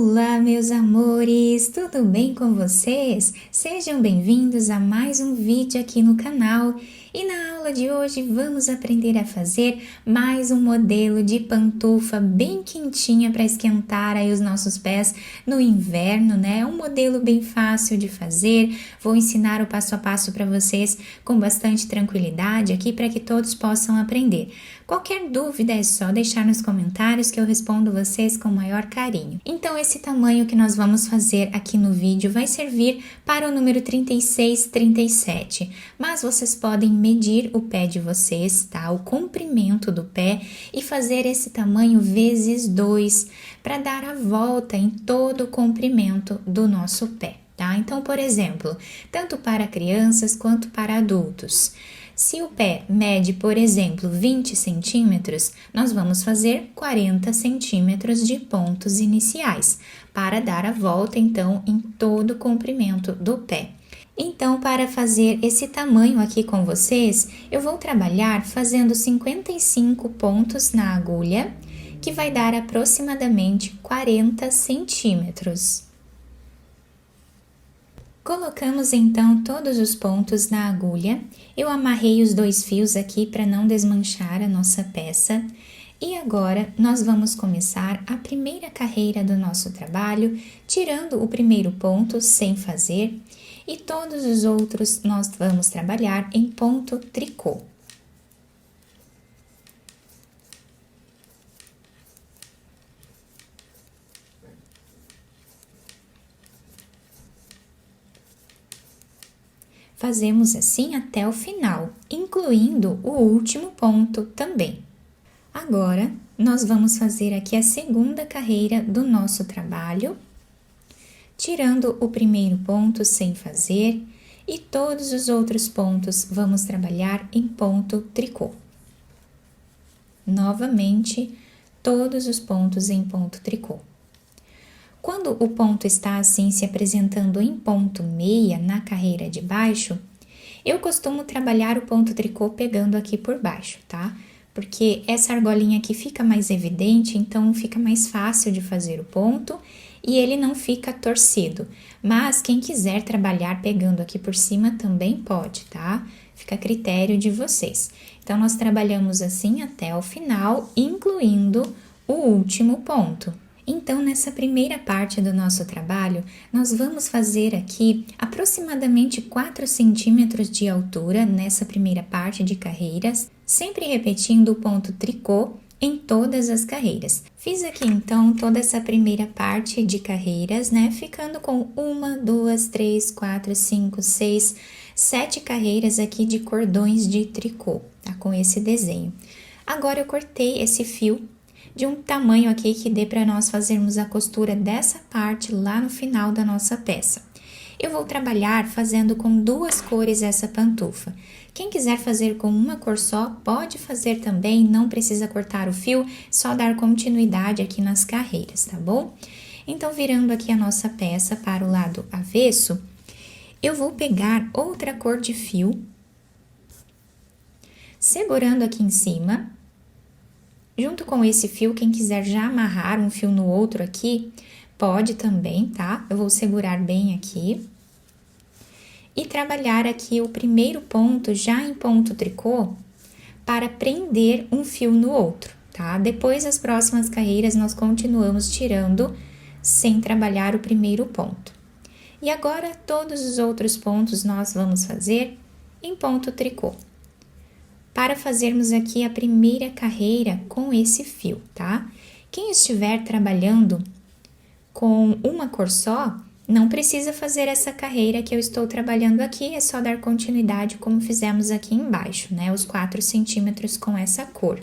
Olá, meus amores! Tudo bem com vocês? Sejam bem-vindos a mais um vídeo aqui no canal. E na aula de hoje vamos aprender a fazer mais um modelo de pantufa bem quentinha para esquentar aí os nossos pés no inverno, né? É um modelo bem fácil de fazer. Vou ensinar o passo a passo para vocês com bastante tranquilidade aqui para que todos possam aprender. Qualquer dúvida é só deixar nos comentários que eu respondo vocês com o maior carinho. Então esse tamanho que nós vamos fazer aqui no vídeo vai servir para o número 36, 37, mas vocês podem medir o pé de vocês, tá? O comprimento do pé e fazer esse tamanho vezes 2 para dar a volta em todo o comprimento do nosso pé, tá? Então, por exemplo, tanto para crianças quanto para adultos. Se o pé mede, por exemplo, 20 centímetros, nós vamos fazer 40 centímetros de pontos iniciais, para dar a volta, então, em todo o comprimento do pé. Então, para fazer esse tamanho aqui com vocês, eu vou trabalhar fazendo 55 pontos na agulha, que vai dar aproximadamente 40 centímetros. Colocamos então todos os pontos na agulha, eu amarrei os 2 fios aqui para não desmanchar a nossa peça e agora nós vamos começar a primeira carreira do nosso trabalho, tirando o primeiro ponto sem fazer e todos os outros nós vamos trabalhar em ponto tricô. Fazemos assim até o final, incluindo o último ponto também. Agora, nós vamos fazer aqui a segunda carreira do nosso trabalho, tirando o primeiro ponto sem fazer e todos os outros pontos vamos trabalhar em ponto tricô. Novamente, todos os pontos em ponto tricô. Quando o ponto está assim se apresentando em ponto meia na carreira de baixo, eu costumo trabalhar o ponto tricô pegando aqui por baixo, tá? Porque essa argolinha aqui fica mais evidente, então fica mais fácil de fazer o ponto e ele não fica torcido. Mas quem quiser trabalhar pegando aqui por cima também pode, tá? Fica a critério de vocês. Então, nós trabalhamos assim até o final, incluindo o último ponto. Então, nessa primeira parte do nosso trabalho, nós vamos fazer aqui aproximadamente 4 centímetros de altura nessa primeira parte de carreiras, sempre repetindo o ponto tricô em todas as carreiras. Fiz aqui então toda essa primeira parte de carreiras, né? Ficando com 1, 2, 3, 4, 5, 6, 7 carreiras aqui de cordões de tricô, tá? Com esse desenho. Agora eu cortei esse fio de um tamanho aqui que dê para nós fazermos a costura dessa parte lá no final da nossa peça. Eu vou trabalhar fazendo com 2 cores essa pantufa. Quem quiser fazer com uma cor só, pode fazer também, não precisa cortar o fio, só dar continuidade aqui nas carreiras, tá bom? Então, virando aqui a nossa peça para o lado avesso, eu vou pegar outra cor de fio, segurando aqui em cima. Junto com esse fio, quem quiser já amarrar um fio no outro aqui, pode também, tá? Eu vou segurar bem aqui. E trabalhar aqui o primeiro ponto já em ponto tricô para prender um fio no outro, tá? Depois, as próximas carreiras, nós continuamos tirando sem trabalhar o primeiro ponto. E agora, todos os outros pontos nós vamos fazer em ponto tricô. Para fazermos aqui a primeira carreira com esse fio, tá? Quem estiver trabalhando com uma cor só, não precisa fazer essa carreira que eu estou trabalhando aqui, é só dar continuidade como fizemos aqui embaixo, né? Os 4 centímetros com essa cor.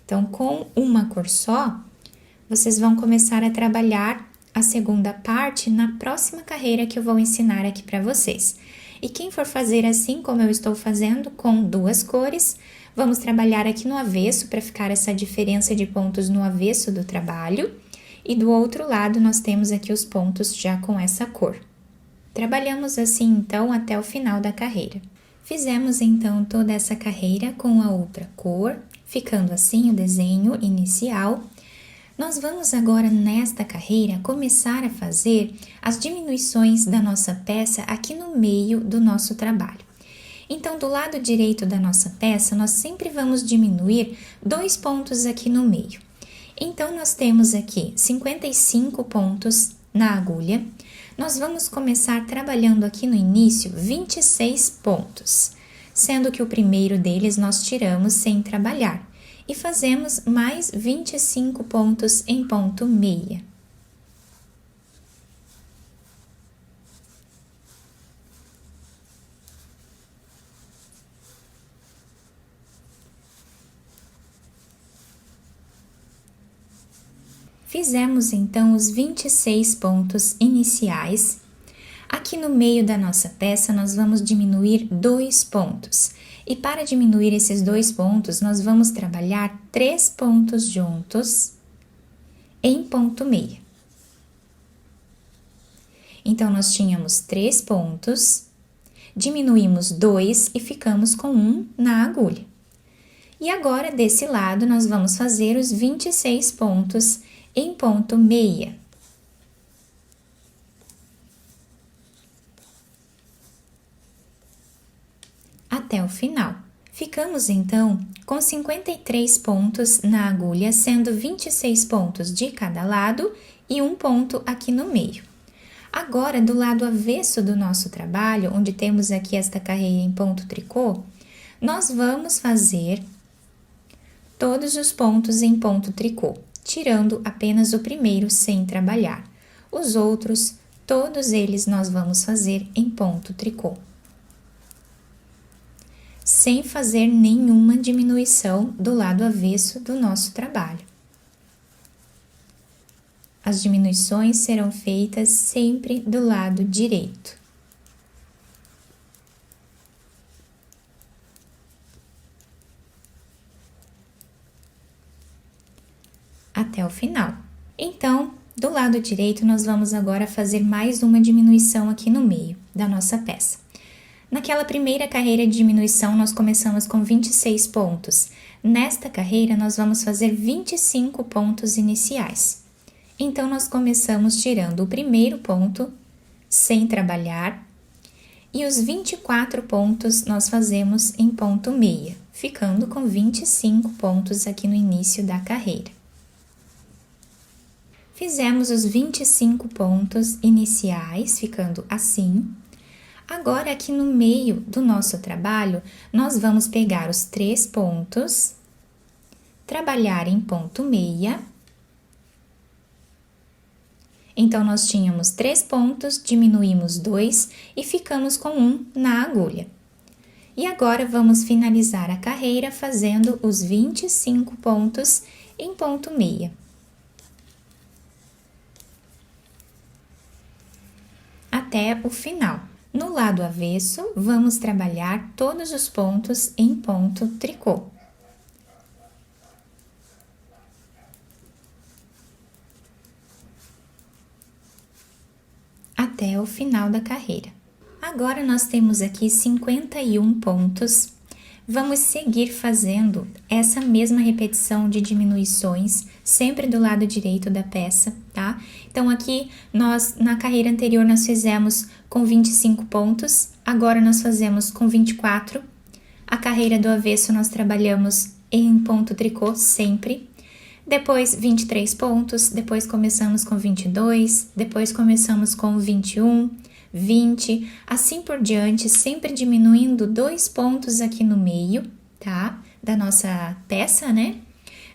Então, com uma cor só, vocês vão começar a trabalhar a segunda parte na próxima carreira que eu vou ensinar aqui para vocês. E quem for fazer assim como eu estou fazendo, com 2 cores, vamos trabalhar aqui no avesso para ficar essa diferença de pontos no avesso do trabalho. E do outro lado, nós temos aqui os pontos já com essa cor. Trabalhamos assim, então, até o final da carreira. Fizemos, então, toda essa carreira com a outra cor, ficando assim o desenho inicial. Nós vamos agora, nesta carreira, começar a fazer as diminuições da nossa peça aqui no meio do nosso trabalho. Então, do lado direito da nossa peça, nós sempre vamos diminuir 2 pontos aqui no meio. Então, nós temos aqui 55 pontos na agulha. Nós vamos começar trabalhando aqui no início 26 pontos, sendo que o primeiro deles nós tiramos sem trabalhar e fazemos mais 25 pontos em ponto meia. Fizemos então os 26 pontos iniciais. Aqui no meio da nossa peça, nós vamos diminuir 2 pontos. E para diminuir esses 2 pontos, nós vamos trabalhar 3 pontos juntos em ponto meia. Então, nós tínhamos 3 pontos, diminuímos 2 e ficamos com 1 na agulha. E agora, desse lado, nós vamos fazer os 26 pontos em ponto meia. Até o final. Ficamos então com 53 pontos na agulha, sendo 26 pontos de cada lado e 1 ponto aqui no meio. Agora, do lado avesso do nosso trabalho, onde temos aqui esta carreira em ponto tricô, nós vamos fazer todos os pontos em ponto tricô, tirando apenas o primeiro sem trabalhar. Os outros, todos eles nós vamos fazer em ponto tricô, sem fazer nenhuma diminuição do lado avesso do nosso trabalho. As diminuições serão feitas sempre do lado direito. Até o final. Então, do lado direito, nós vamos agora fazer mais uma diminuição aqui no meio da nossa peça. Naquela primeira carreira de diminuição, nós começamos com 26 pontos. Nesta carreira, nós vamos fazer 25 pontos iniciais. Então, nós começamos tirando o primeiro ponto, sem trabalhar, e os 24 pontos nós fazemos em ponto meia, ficando com 25 pontos aqui no início da carreira. Fizemos os 25 pontos iniciais, ficando assim. Agora, aqui no meio do nosso trabalho, nós vamos pegar os 3 pontos, trabalhar em ponto meia. Então, nós tínhamos 3 pontos, diminuímos 2 e ficamos com 1 na agulha. E agora, vamos finalizar a carreira fazendo os 25 pontos em ponto meia. Até o final. No lado avesso, vamos trabalhar todos os pontos em ponto tricô. Até o final da carreira. Agora, nós temos aqui 51 pontos. Vamos seguir fazendo essa mesma repetição de diminuições, sempre do lado direito da peça, tá? Então, aqui, na carreira anterior, nós fizemos com 25 pontos, agora nós fazemos com 24. A carreira do avesso, nós trabalhamos em ponto tricô sempre. Depois, 23 pontos, depois começamos com 22, depois começamos com 21, 20, assim por diante, sempre diminuindo 2 pontos aqui no meio, tá? Da nossa peça, né?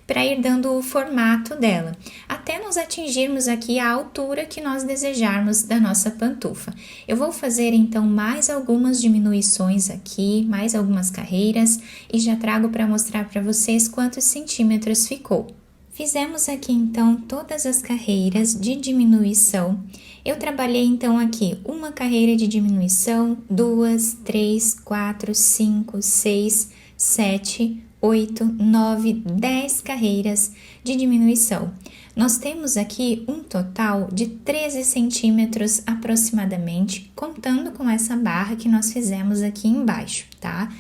Para ir dando o formato dela, até nós atingirmos aqui a altura que nós desejarmos da nossa pantufa. Eu vou fazer então mais algumas diminuições aqui, mais algumas carreiras e já trago para mostrar para vocês quantos centímetros ficou. Fizemos aqui então todas as carreiras de diminuição. Eu trabalhei então aqui uma carreira de diminuição, 2, 3, 4, 5, 6, 7, 8, 9, 10 carreiras de diminuição. Nós temos aqui um total de 13 centímetros aproximadamente, contando com essa barra que nós fizemos aqui embaixo, tá?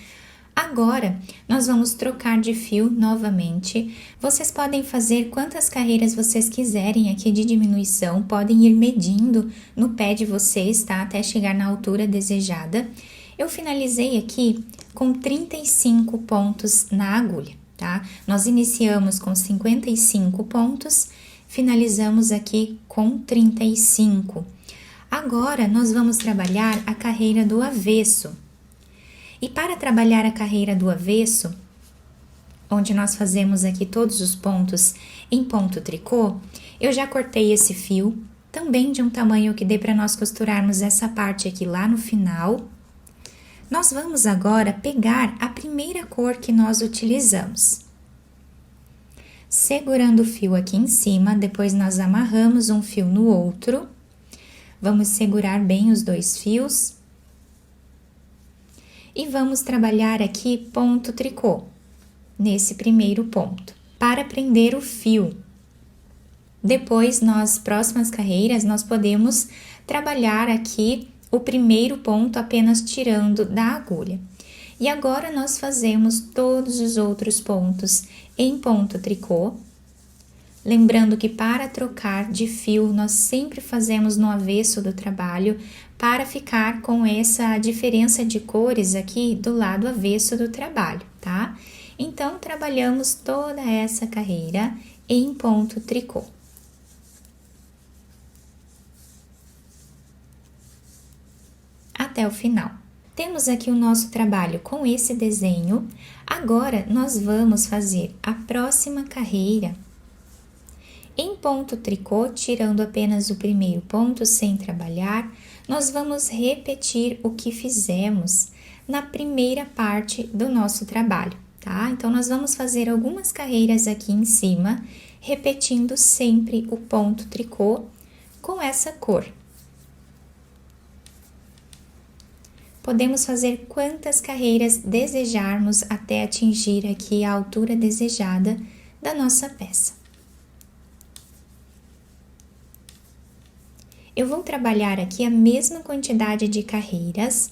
Agora, nós vamos trocar de fio novamente. Vocês podem fazer quantas carreiras vocês quiserem aqui de diminuição, podem ir medindo no pé de vocês, tá? Até chegar na altura desejada. Eu finalizei aqui com 35 pontos na agulha, tá? Nós iniciamos com 55 pontos, finalizamos aqui com 35. Agora, nós vamos trabalhar a carreira do avesso. E para trabalhar a carreira do avesso, onde nós fazemos aqui todos os pontos em ponto tricô, eu já cortei esse fio, também de um tamanho que dê para nós costurarmos essa parte aqui lá no final. Nós vamos agora pegar a primeira cor que nós utilizamos. Segurando o fio aqui em cima, depois nós amarramos um fio no outro. Vamos segurar bem os dois fios. E vamos trabalhar aqui ponto tricô, nesse primeiro ponto, para prender o fio. Depois, nas próximas carreiras, nós podemos trabalhar aqui o primeiro ponto apenas tirando da agulha. E agora, nós fazemos todos os outros pontos em ponto tricô. Lembrando que para trocar de fio, nós sempre fazemos no avesso do trabalho, para ficar com essa diferença de cores aqui do lado avesso do trabalho, tá? Então, trabalhamos toda essa carreira em ponto tricô. Até o final. Temos aqui o nosso trabalho com esse desenho. Agora, nós vamos fazer a próxima carreira em ponto tricô, tirando apenas o primeiro ponto sem trabalhar. Nós vamos repetir o que fizemos na primeira parte do nosso trabalho, tá? Então, nós vamos fazer algumas carreiras aqui em cima, repetindo sempre o ponto tricô com essa cor. Podemos fazer quantas carreiras desejarmos até atingir aqui a altura desejada da nossa peça. Eu vou trabalhar aqui a mesma quantidade de carreiras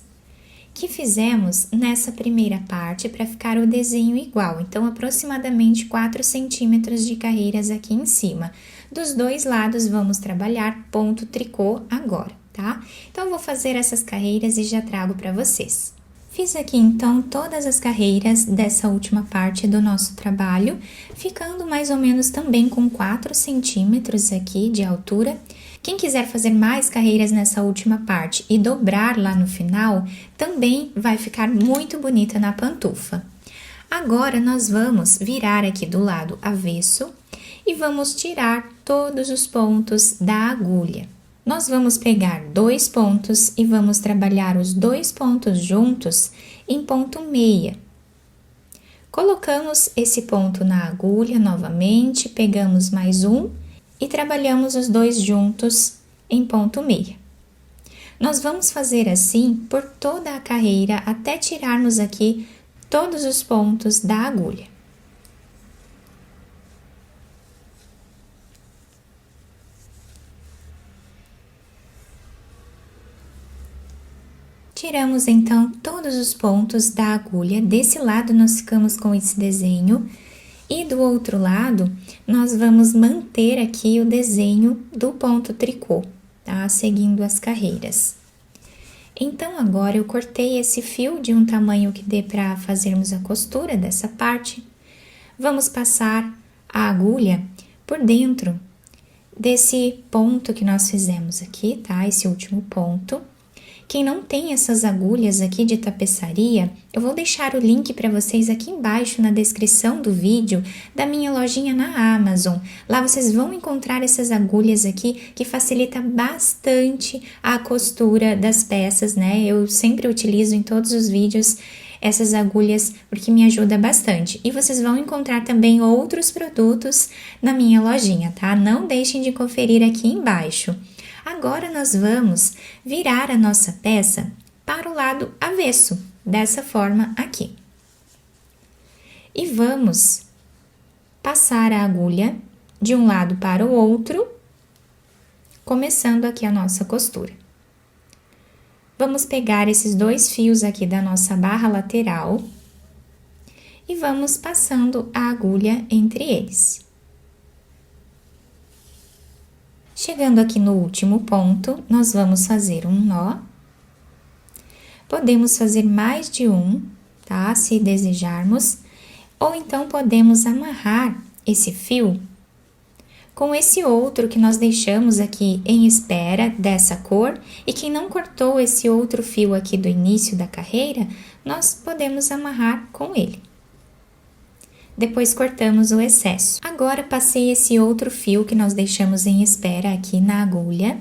que fizemos nessa primeira parte para ficar o desenho igual. Então, aproximadamente 4 centímetros de carreiras aqui em cima. Dos dois lados, vamos trabalhar ponto tricô agora, tá? Então, eu vou fazer essas carreiras e já trago para vocês. Fiz aqui, então, todas as carreiras dessa última parte do nosso trabalho, ficando mais ou menos também com 4 centímetros aqui de altura. Quem quiser fazer mais carreiras nessa última parte e dobrar lá no final, também vai ficar muito bonita na pantufa. Agora, nós vamos virar aqui do lado avesso e vamos tirar todos os pontos da agulha. Nós vamos pegar 2 pontos e vamos trabalhar os 2 pontos juntos em ponto meia. Colocamos esse ponto na agulha novamente, pegamos mais um e trabalhamos os 2 juntos em ponto meia. Nós vamos fazer assim por toda a carreira até tirarmos aqui todos os pontos da agulha. Tiramos então todos os pontos da agulha. Desse lado nós ficamos com esse desenho. E do outro lado, nós vamos manter aqui o desenho do ponto tricô, tá? Seguindo as carreiras. Então, agora eu cortei esse fio de um tamanho que dê para fazermos a costura dessa parte. Vamos passar a agulha por dentro desse ponto que nós fizemos aqui, tá? Esse último ponto. Quem não tem essas agulhas aqui de tapeçaria, eu vou deixar o link para vocês aqui embaixo na descrição do vídeo da minha lojinha na Amazon. Lá vocês vão encontrar essas agulhas aqui que facilita bastante a costura das peças, né? Eu sempre utilizo em todos os vídeos essas agulhas porque me ajuda bastante. E vocês vão encontrar também outros produtos na minha lojinha, tá? Não deixem de conferir aqui embaixo. Agora, nós vamos virar a nossa peça para o lado avesso, dessa forma aqui. E vamos passar a agulha de um lado para o outro, começando aqui a nossa costura. Vamos pegar esses 2 fios aqui da nossa barra lateral e vamos passando a agulha entre eles. Chegando aqui no último ponto, nós vamos fazer um nó. Podemos fazer mais de um, tá? Se desejarmos. Ou então podemos amarrar esse fio com esse outro que nós deixamos aqui em espera dessa cor, e quem não cortou esse outro fio aqui do início da carreira, nós podemos amarrar com ele. Depois cortamos o excesso. Agora passei esse outro fio que nós deixamos em espera aqui na agulha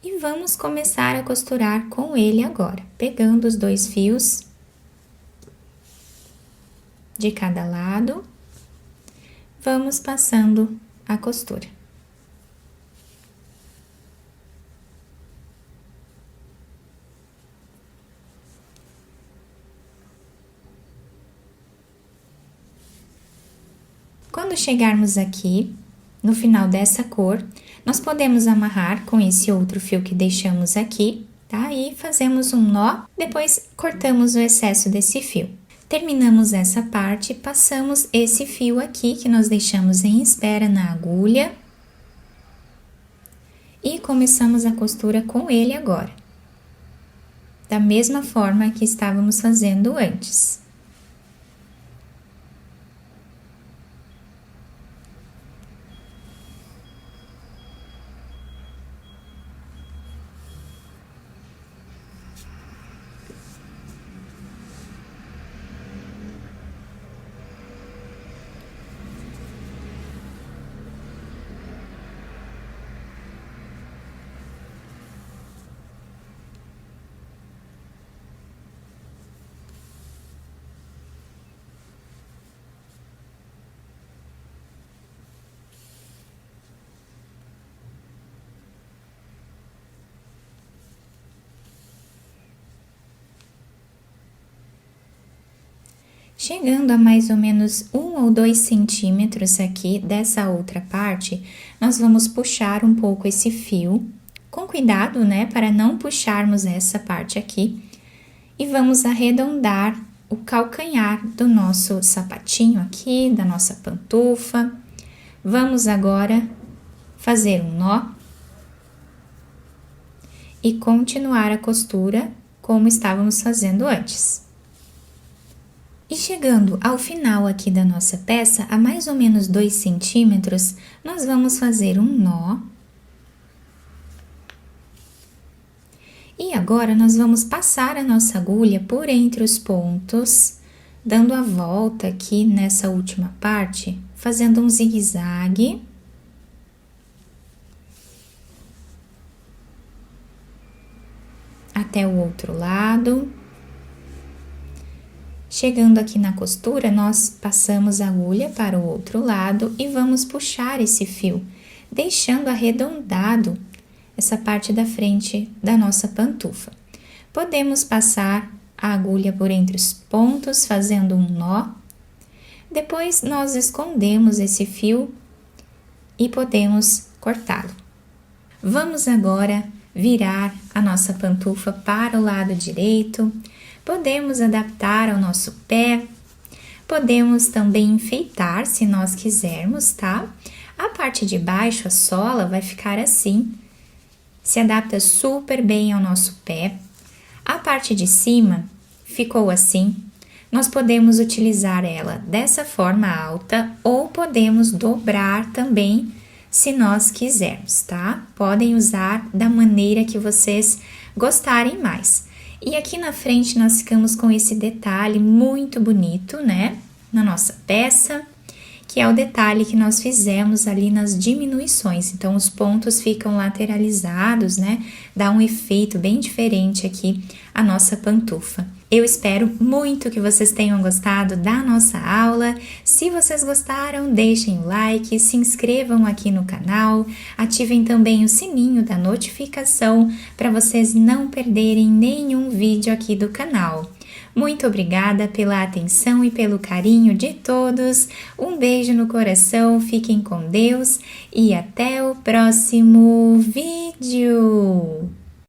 e vamos começar a costurar com ele agora, pegando os dois fios de cada lado, vamos passando a costura. Quando chegarmos aqui, no final dessa cor, nós podemos amarrar com esse outro fio que deixamos aqui, tá? E fazemos um nó, depois cortamos o excesso desse fio. Terminamos essa parte, passamos esse fio aqui que nós deixamos em espera na agulha e começamos a costura com ele agora, da mesma forma que estávamos fazendo antes. Chegando a mais ou menos 1 ou 2 centímetros aqui dessa outra parte, nós vamos puxar um pouco esse fio, com cuidado, né, para não puxarmos essa parte aqui, e vamos arredondar o calcanhar do nosso sapatinho aqui, da nossa pantufa. Vamos agora fazer um nó e continuar a costura como estávamos fazendo antes. E chegando ao final aqui da nossa peça, a mais ou menos 2 centímetros, nós vamos fazer um nó. E agora, nós vamos passar a nossa agulha por entre os pontos, dando a volta aqui nessa última parte, fazendo um zigue-zague. Até o outro lado. Chegando aqui na costura, nós passamos a agulha para o outro lado e vamos puxar esse fio, deixando arredondado essa parte da frente da nossa pantufa. Podemos passar a agulha por entre os pontos, fazendo um nó. Depois, nós escondemos esse fio e podemos cortá-lo. Vamos agora virar a nossa pantufa para o lado direito. Podemos adaptar ao nosso pé, podemos também enfeitar se nós quisermos, tá? A parte de baixo, a sola, vai ficar assim, se adapta super bem ao nosso pé. A parte de cima ficou assim, nós podemos utilizar ela dessa forma alta ou podemos dobrar também se nós quisermos, tá? Podem usar da maneira que vocês gostarem mais. E aqui na frente nós ficamos com esse detalhe muito bonito, né? Na nossa peça, que é o detalhe que nós fizemos ali nas diminuições. Então, os pontos ficam lateralizados, né? Dá um efeito bem diferente aqui a nossa pantufa. Eu espero muito que vocês tenham gostado da nossa aula. Se vocês gostaram, deixem o like, se inscrevam aqui no canal, ativem também o sininho da notificação para vocês não perderem nenhum vídeo aqui do canal. Muito obrigada pela atenção e pelo carinho de todos. Um beijo no coração, fiquem com Deus e até o próximo vídeo!